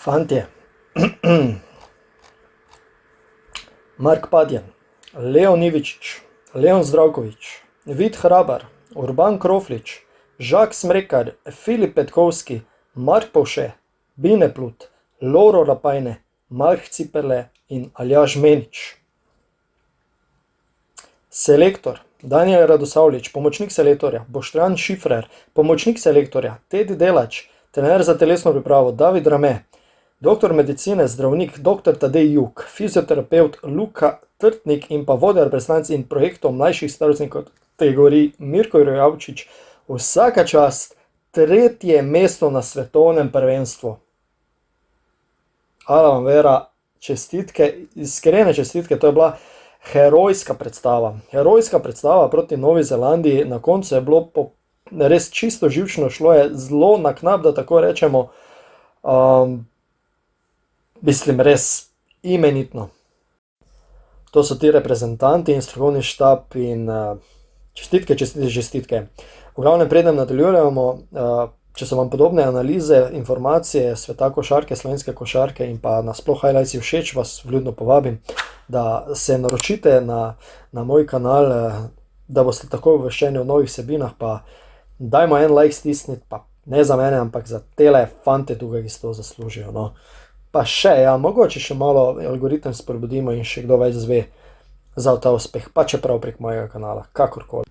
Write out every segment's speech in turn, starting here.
Fantje, Mark Padjen, Leon Ivičić, Leon Zdravković, Vid Hrabar, Urban Kroflič, Žak Smrekar, Filip Petkovski, Mark Povše, Bine Plut, Lovro Rapajne, Mark Ciperle in Aljaž Menič. Selektor Danijel Radosavljić, pomočnik selektorja Boštjan Šifrer, pomočnik selektorja Tedi Delač, trener za telesno pripravo David Rame, doktor medicine, zdravnik dr. Tadej Juk, fizioterapevt Luka Trtnik in pa vodja reprezentanc in projektov mlajših starostnih kategorij Mirko Rojavčič. Vsaka čast, 3. mesto na svetovnem prvenstvu. Hvala vam, Vera, čestitke, iskrene čestitke, to je bila herojska predstava. Herojska predstava proti Novi Zelandiji, na koncu je bilo res čisto živčno, šlo je zelo na knap, da tako rečemo. Mislim, res imenitno. To so ti reprezentanti in strokovni štab in čestitke. V glavnem predem nadaljujemo, če so vam podobne analize, informacije sveta košarke, slovenske košarke in pa nasploh highlightsi všeč, vas vljudno povabim, da se naročite na moj kanal, da boste takoj obveščeni o novih vsebinah, pa dajmo en like stisniti, pa ne za mene, ampak za tele fante tukaj, ki se to zaslužijo, no. Pa še, mogoče še malo algoritem spodbudimo in še kdo več zve za ta uspeh, pa čeprav prek mojega kanala, kakorkoli.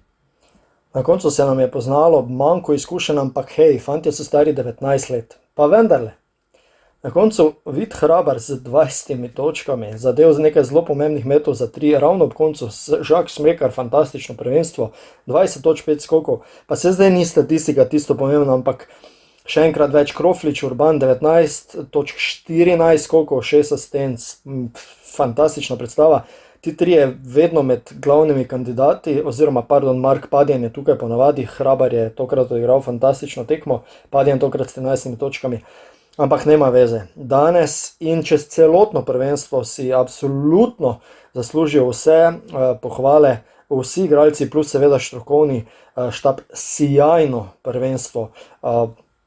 Na koncu se nam je poznalo manjko izkušenj, ampak hej, fantje so stari 19 let, pa vendarle. Na koncu Vid Hrabar z 20 točkami, zadev z nekaj zelo pomembnih metov za 3, ravno ob koncu Žak Smrekar, fantastično prvenstvo, 20 točk, 5 skokov, pa se zdaj ni statistika tisto pomembno, ampak še enkrat več, Kroflič, Urban 19 točk, 14 skokov, 6 asistenc, fantastična predstava. Ti trije vedno med glavnimi kandidati, Mark Padjen je tukaj ponavadi, Hrabar je tokrat odigral fantastično tekmo, Padjen tokrat s 13 točkami, ampak nema veze. Danes in čez celotno prvenstvo si absolutno zaslužijo vse pohvale, vsi igralci plus seveda strokovni štab, sijajno prvenstvo.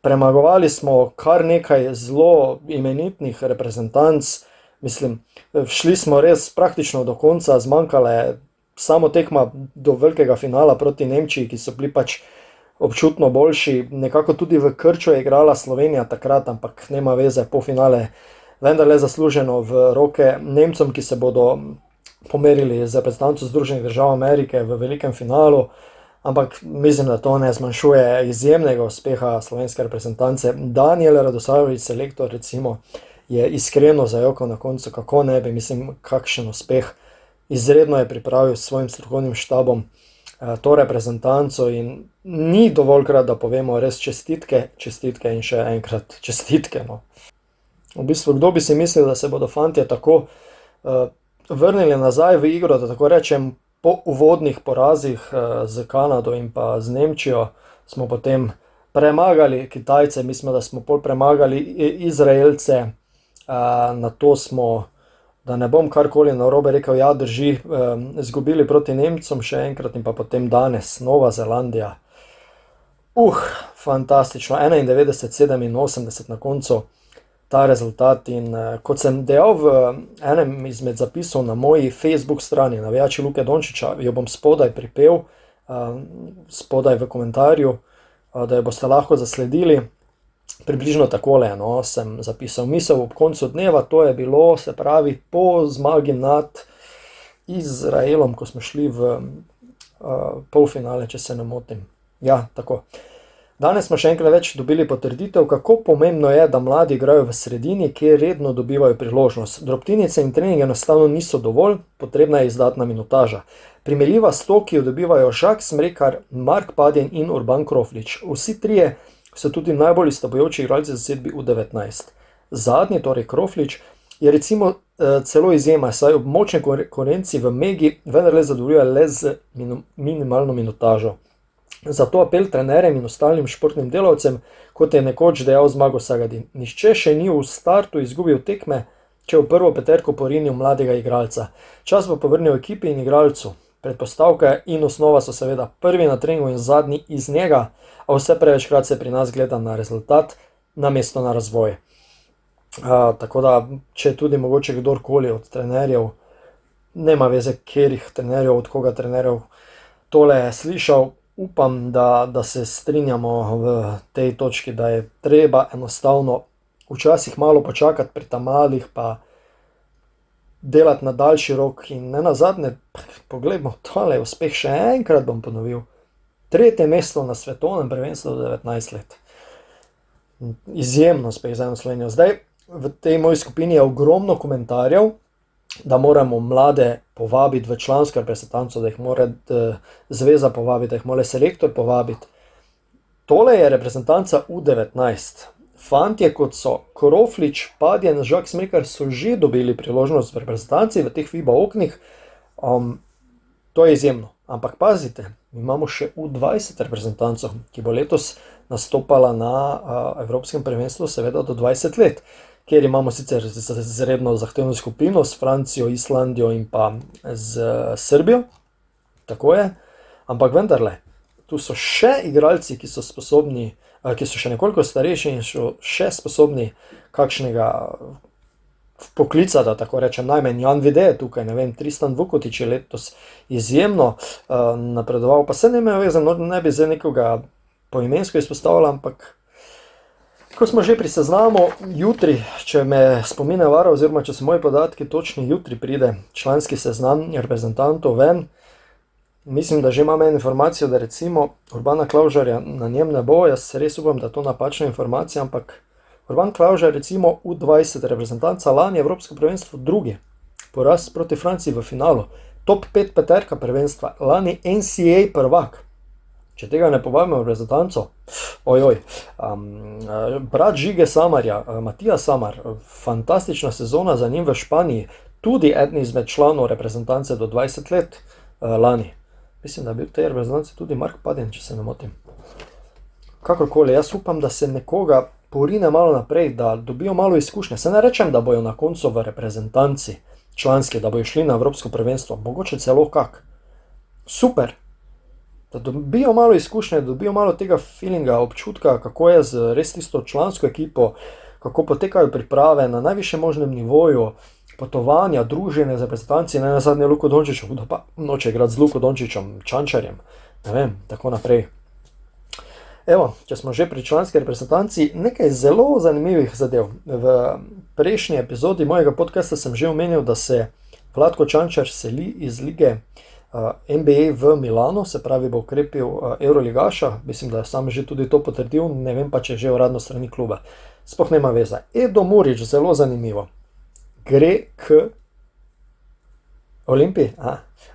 Premagovali smo kar nekaj zelo imenitnih reprezentanc, mislim, šli smo res praktično do konca, zmanjkala je samo tekma do velikega finala proti Nemčiji, ki so bili pač občutno boljši, nekako tudi v Krču je igrala Slovenija takrat, ampak nema veze, polfinale vendarle zasluženo v roke Nemcem, ki se bodo pomerili z reprezentanco Združenih držav Amerike v velikem finalu, ampak mislim, da to ne zmanjšuje izjemnega uspeha slovenske reprezentance. Danijel Radosavljić, selektor recimo, je iskreno zajokal na koncu, kako ne bi, mislim, kakšen uspeh. Izredno je pripravil s svojim strokovnim štabom to reprezentanco in ni dovoljkrat, da povemo res čestitke in še enkrat čestitke. No. V bistvu, kdo bi si mislil, da se bodo fantje tako vrnili nazaj v igro, da tako rečem, po uvodnih porazih z Kanado in pa z Nemčijo smo potem premagali Kitajce, mislim, da smo pol premagali Izraelce, na to smo, da ne bom karkoli narobe rekel, ja drži, izgubili proti Nemcem še enkrat in pa potem danes Nova Zelandija. Fantastično, 91-87 na koncu ta rezultat in kot sem dejal v enem izmed zapisov na moji Facebook strani Navijači Luke Dončića, jo bom spodaj pripel, spodaj v komentarju, da jo boste lahko zasledili. Približno takole, no, sem zapisal misel ob koncu dneva, to je bilo, se pravi, po zmagi nad Izraelom, ko smo šli v polfinale, če se ne motim. Ja, tako. Danes smo še enkrat več dobili potrditev, kako pomembno je, da mladi igrajo v sredini, kjer redno dobivajo priložnost. Drobtinice in trening enostavno niso dovolj, potrebna je izdatna minutaža. Primerljiva s to, ki jo dobivajo Žak Smrekar, Mark Padjen in Urban Kroflič. Vsi trije so tudi najbolj izstopajoči igralci zasedbi U19. Zadnji, torej Kroflič, je recimo celo izjema, saj ob močni konkurenci v Megi vendarle zadovoljuje le z minimalno minutažo. Zato apel trenerjem in ostalim športnim delavcem, kot je nekoč dejal Zmago Sagadin. Nihče še ni v startu izgubil tekme, če v prvo peterko porinil mladega igralca. Čas bo povrnil ekipi in igralcu. Predpostavka in osnova so seveda prvi na treningu in zadnji iz njega, a vse prevečkrat se pri nas gleda na rezultat, namesto na razvoj. Tako da, če tudi mogoče kdorkoli od trenerjev, nema veze, katerih trenerjev, od koga trenerjev tole je slišal, upam, da se strinjamo v tej točki, da je treba enostavno včasih malo počakati pri ta malih, pa delati na daljši rok in ne nazadnje, poglejmo, tole je uspeh, še enkrat bom ponovil. 3. mesto na svetovnem prvenstvu do 19 let. Izjemno uspeh za eno Slovenijo. Zdaj, v tej moji skupini je ogromno komentarjev, da moramo mlade povabiti v člansko reprezentanco, da jih mora zveza povabiti, da jih mora selektor povabiti. Tole je reprezentanca U19. Fantje, kot so Kroflič, Padjen, Žak Smrekar, so že dobili priložnost v reprezentanci, v teh FIBA oknih. To je izjemno. Ampak pazite, imamo še U20 reprezentanco, ki bo letos nastopala na Evropskem prvenstvu, seveda do 20 let, kjer imamo sicer izredno zahtevno skupino s Francijo, Islandijo in pa z Srbijo. Tako je. Ampak vendarle, tu so še igralci, ki so sposobni, ki so še nekoliko starejši in so še sposobni kakšnega poklica, da tako rečem, najmanj Jan Vide je tukaj, ne vem, Tristan Vukotić je letos izjemno napredoval, pa se ne veze, ne bi zdaj nekoga poimensko izpostavljal, ampak ko smo že pri seznamu, jutri, če me spomine vara, oziroma če so moji podatki točni, jutri pride članski seznam reprezentantov ven. Mislim, da že imam eno informacijo, da recimo Urbana Klavžarja na njem ne bo, jaz res upam, da je to napačna informacija, ampak Urban Klavžar recimo U20 reprezentanca, lani Evropsko prvenstvo drugi, poraz proti Franciji v finalu, top 5 peterka prvenstva, lani NCAA prvak. Če tega ne povabimo v reprezentanco, brat Žige Samarja, Matija Samar, fantastična sezona za njim v Španiji, tudi eden izmed članov reprezentance do 20 let lani. Mislim, da je bil v tej reprezentanci tudi Mark Padjen, če se ne motim. Kakorkoli, jaz upam, da se nekoga porine malo naprej, da dobijo malo izkušnje. Se ne rečem, da bojo na koncu v reprezentanci članski, da bojo šli na Evropsko prvenstvo, mogoče celo kak. Super, da dobijo malo izkušnje, da dobijo malo tega feelinga, občutka, kako je z res tisto člansko ekipo, kako potekajo priprave na najvišjem možnem nivoju, potovanja, druženje z reprezentanci, ne nazadnje Luko Dončiću, kdo pa noče igrati z Luko Dončićem, Čančarjem, ne vem, tako naprej. Evo, če smo že pri članski reprezentanci, nekaj zelo zanimivih zadev. V prejšnji epizodi mojega podcasta sem že omenil, da se Vlatko Čančar seli iz lige NBA v Milano, se pravi bo okrepil Euroligaša, mislim, da je sam že tudi to potrdil, ne vem pa, če je že uradno strani kluba. Sploh nema veze. Edo Murić, zelo zanimivo. Gre k Olimpiji,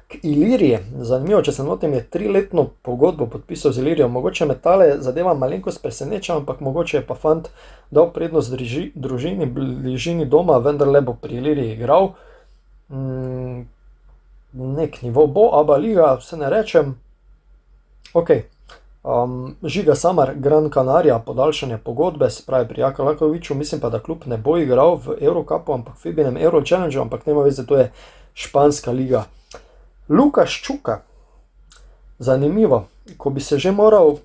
k Iliriji. Zanimivo, če se motim, je 3-letno pogodbo podpisal z Ilirijo. Mogoče me tale zadeva malenkost preseneča, ampak mogoče je pa fant dal prednost družini, bližini doma, vendarle bo pri Iliriji igral. Nek nivo bo, Aba liga, se ne rečem. Ok. Žiga Samar, Gran Canaria, podaljšanje pogodbe, se pravi pri Jaka Lakoviču, mislim pa, da klub ne bo igral v Eurocupu, ampak v FIBinem Euro Challenge, ampak nema veze, to je španska liga. Lukaš Čuka, zanimivo, ko bi se že moral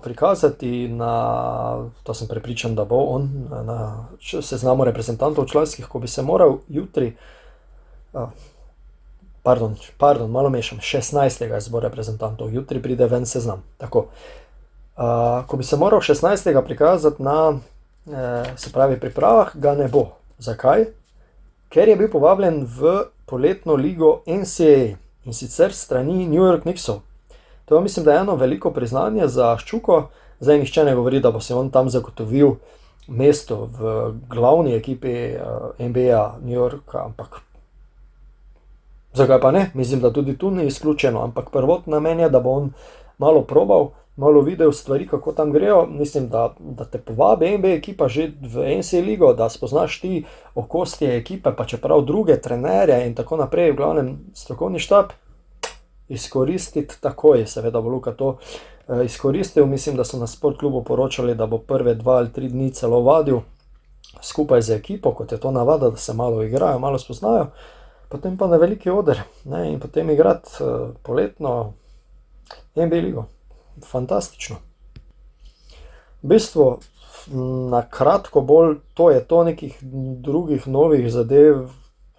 prikazati na, to sem prepričan, da bo on na seznamu reprezentantov članskih, ko bi se moral jutri, Pardon, malo mešam, 16. izbor reprezentantov, jutri pride ven seznam, tako. Ko bi se moral 16. prikazati na, se pravi, pripravah, ga ne bo. Zakaj? Ker je bil povabljen v poletno ligo NCAA in sicer strani New York Knicksov. To mislim, da je eno veliko priznanje za Ščuko, zdaj nihče ne govori, da bo se on tam zagotovil mesto v glavni ekipi NBA New Yorka, ampak zakaj pa ne? Mislim, da tudi tu ni izključeno, ampak prvotni namen je, da bo on malo probal, malo videl stvari, kako tam grejo. Mislim, da te povabi NBA ekipa že v NCAA ligo, da spoznaš ti okostje ekipe, pa čeprav druge trenerje in tako naprej, v glavnem strokovni štab, izkoristiti takoj. Seveda bo Luka to izkoristil. Mislim, da so na Sport klubu poročali, da bo prve 2 ali 3 dni celo vadil skupaj z ekipo, kot je to navada, da se malo igrajo, malo spoznajo. Potem pa na veliki oder, ne, in potem igrati poletno NBA ligo. Fantastično. V bistvu na kratko bolj to je to, nekih drugih novih zadev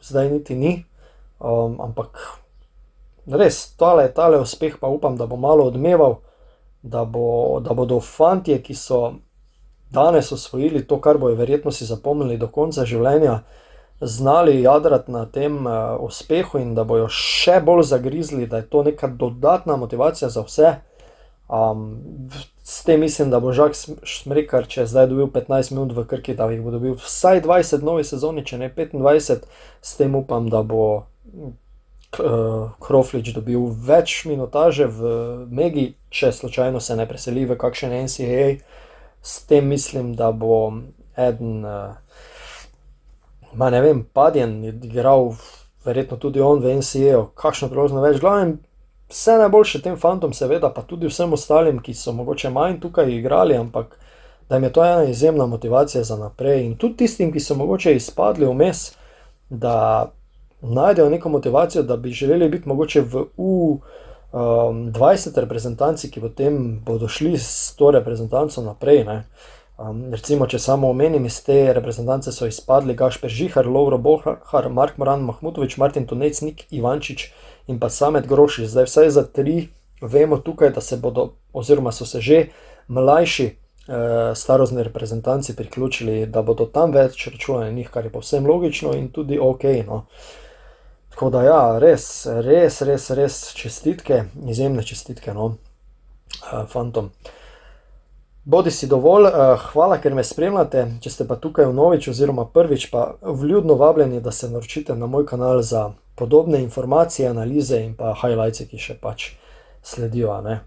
zdaj niti ni, ampak res, tale uspeh pa upam, da bo malo odmeval, da bodo fantje, ki so danes osvojili to, kar bojo verjetno si zapomnili do konca življenja, znali jadrati na tem uspehu in da bojo še bolj zagrizli, da je to neka dodatna motivacija za vse. S tem mislim, da bo Žak Smrekar, če je zdaj dobil 15 minut v Krki, da jih bo dobil vsaj 20 v novi sezoni, če ne 25. S tem upam, da bo Kroflič dobil več minutaže v Megi, če slučajno se ne preseli v kakšen NCAA. S tem mislim, da bo eden, ne vem, Padjen igral, verjetno tudi on v NCAA, kakšno priložnost več. Glavnem, vse najboljše tem fantom seveda, pa tudi vsem ostalim, ki so mogoče manj tukaj igrali, ampak da jim je to ena izjemna motivacija za naprej. In tudi tistim, ki so mogoče izpadli vmes, da najdejo neko motivacijo, da bi želeli biti mogoče v U20 reprezentanci, ki potem bodo šli s to reprezentanco naprej, ne. Recimo, če samo omenim, iz te reprezentance so izpadli Gašper Žihar, Lovro Bohar, Mark Moran Mahmutovič, Martin Tunec, Nik Ivančič in pa Samet Grošič. Zdaj vsaj za 3 vemo tukaj, da se bodo, oziroma so se že mlajši starozni reprezentanci priključili, da bodo tam več računali njih, kar je povsem logično in tudi ok, no. Tako da ja, res čestitke, izjemne čestitke, no, fantom. Bodi si dovolj, hvala, ker me spremljate, če ste pa tukaj vnovič oziroma prvič, pa vljudno vabljeni, da se naročite na moj kanal za podobne informacije, analize in pa highlights, ki še pač sledijo, ne.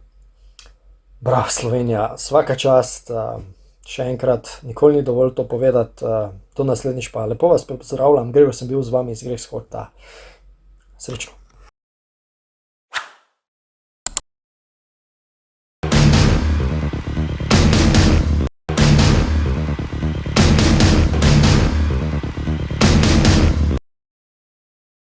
Bravo Slovenija, svaka čast, še enkrat, nikoli ni dovolj to povedati, do naslednjič pa lepo vas pozdravljam, Gregor sem bil z vami iz Greg Sporta. Srečno.